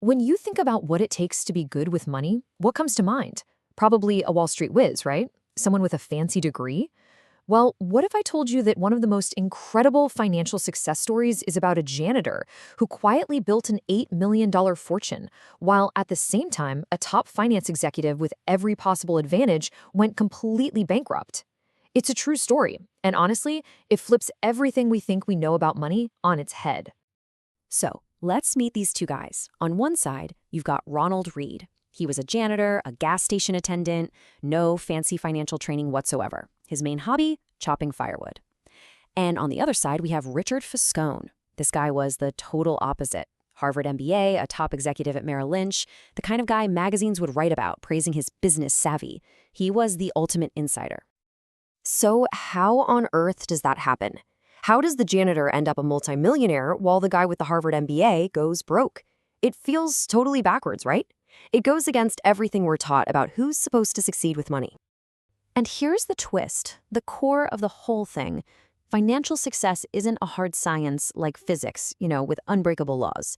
When you think about what it takes to be good with money, what comes to mind? Probably a Wall Street whiz, right? Someone with a fancy degree? Well, what if I told you that one of the most incredible financial success stories is about a janitor who quietly built an $8 million fortune, while at the same time, a top finance executive with every possible advantage went completely bankrupt? It's a true story, and honestly, it flips everything we think we know about money on its head. So, let's meet these two guys. On one side, you've got Ronald Reed. He was a janitor, a gas station attendant, no fancy financial training whatsoever. His main hobby, chopping firewood. And on the other side, we have Richard Fiscone. This guy was the total opposite. Harvard MBA, a top executive at Merrill Lynch, the kind of guy magazines would write about, praising his business savvy. He was the ultimate insider. So how on earth does that happen? How does the janitor end up a multimillionaire while the guy with the Harvard MBA goes broke? It feels totally backwards, right? It goes against everything we're taught about who's supposed to succeed with money. And here's the twist, the core of the whole thing. Financial success isn't a hard science like physics, with unbreakable laws.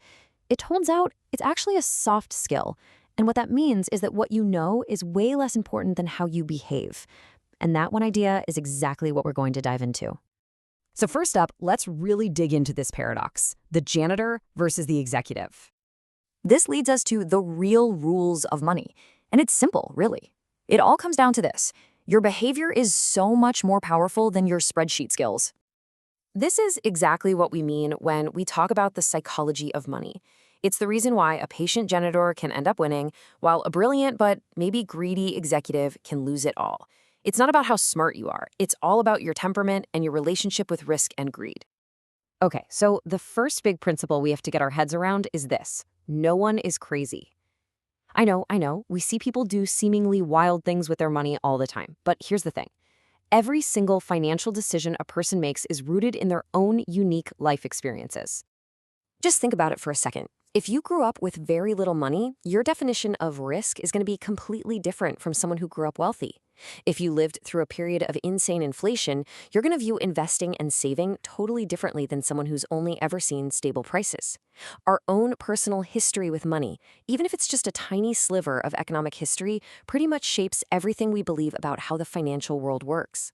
It turns out it's actually a soft skill. And what that means is that what you know is way less important than how you behave. And that one idea is exactly what we're going to dive into. So first up, let's really dig into this paradox, the janitor versus the executive. This leads us to the real rules of money. And it's simple, really. It all comes down to this. Your behavior is so much more powerful than your spreadsheet skills. This is exactly what we mean when we talk about the psychology of money. It's the reason why a patient janitor can end up winning, while a brilliant but maybe greedy executive can lose it all. It's not about how smart you are. It's all about your temperament and your relationship with risk and greed. Okay, so the first big principle we have to get our heads around is this. No one is crazy. I know, we see people do seemingly wild things with their money all the time. But here's the thing. Every single financial decision a person makes is rooted in their own unique life experiences. Just think about it for a second. If you grew up with very little money, your definition of risk is going to be completely different from someone who grew up wealthy. If you lived through a period of insane inflation, you're going to view investing and saving totally differently than someone who's only ever seen stable prices. Our own personal history with money, even if it's just a tiny sliver of economic history, pretty much shapes everything we believe about how the financial world works.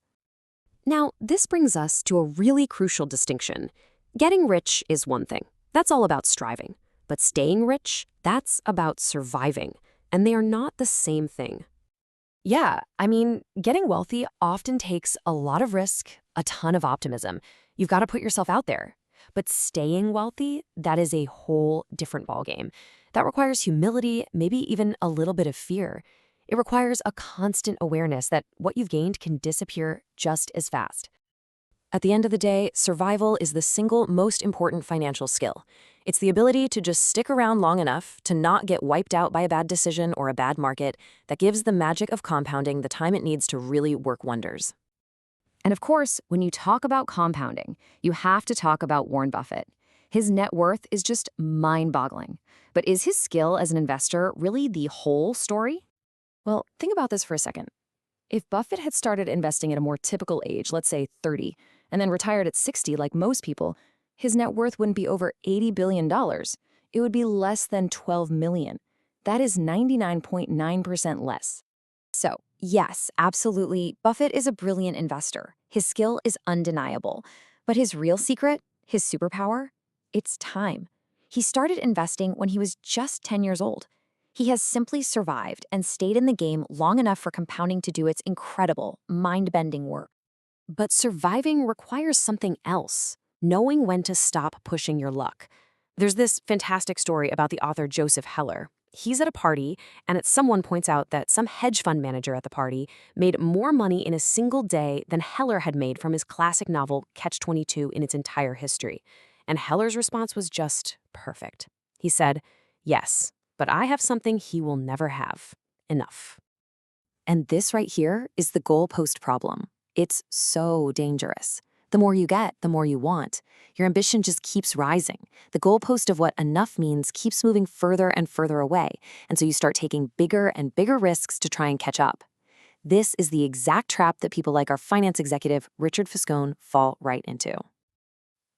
Now, this brings us to a really crucial distinction. Getting rich is one thing. That's all about striving. But staying rich, that's about surviving. And they are not the same thing. Yeah, getting wealthy often takes a lot of risk, a ton of optimism. You've got to put yourself out there. But staying wealthy, that is a whole different ballgame. That requires humility, maybe even a little bit of fear. It requires a constant awareness that what you've gained can disappear just as fast. At the end of the day, survival is the single most important financial skill. It's the ability to just stick around long enough to not get wiped out by a bad decision or a bad market that gives the magic of compounding the time it needs to really work wonders. And of course, when you talk about compounding, you have to talk about Warren Buffett. His net worth is just mind-boggling. But is his skill as an investor really the whole story? Well, think about this for a second. If Buffett had started investing at a more typical age, let's say 30, and then retired at 60 like most people, his net worth wouldn't be over $80 billion. It would be less than $12 million. That is 99.9% less. So, yes, absolutely, Buffett is a brilliant investor. His skill is undeniable. But his real secret, his superpower, it's time. He started investing when he was just 10 years old. He has simply survived and stayed in the game long enough for compounding to do its incredible, mind-bending work. But surviving requires something else, knowing when to stop pushing your luck. There's this fantastic story about the author Joseph Heller. He's at a party, and someone points out that some hedge fund manager at the party made more money in a single day than Heller had made from his classic novel Catch-22 in its entire history. And Heller's response was just perfect. He said, "Yes, but I have something he will never have. Enough." And this right here is the goalpost problem. It's so dangerous. The more you get, the more you want. Your ambition just keeps rising. The goalpost of what enough means keeps moving further and further away, and so you start taking bigger and bigger risks to try and catch up. This is the exact trap that people like our finance executive, Richard Fiscone, fall right into.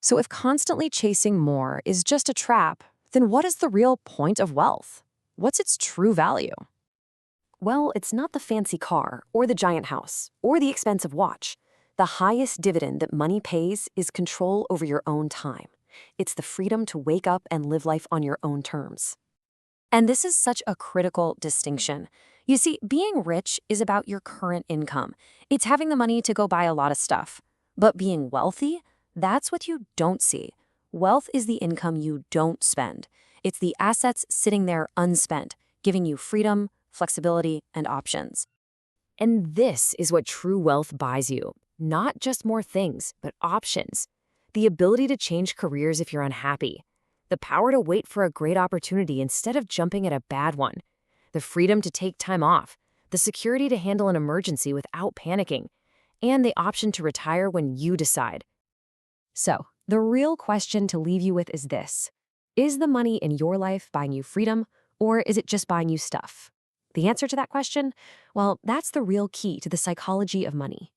So if constantly chasing more is just a trap, Then what is the real point of wealth? What's its true value? Well, it's not the fancy car, or the giant house, or the expensive watch. The highest dividend that money pays is control over your own time. It's the freedom to wake up and live life on your own terms. And this is such a critical distinction. You see, being rich is about your current income. It's having the money to go buy a lot of stuff. But being wealthy, that's what you don't see. Wealth is the income you don't spend. It's the assets sitting there unspent, giving you freedom, flexibility, and options. And this is what true wealth buys you. Not just more things, but options. The ability to change careers if you're unhappy. The power to wait for a great opportunity instead of jumping at a bad one. The freedom to take time off. The security to handle an emergency without panicking. And the option to retire when you decide. So, the real question to leave you with is this. Is the money in your life buying you freedom, or is it just buying you stuff? The answer to that question? Well, that's the real key to the psychology of money.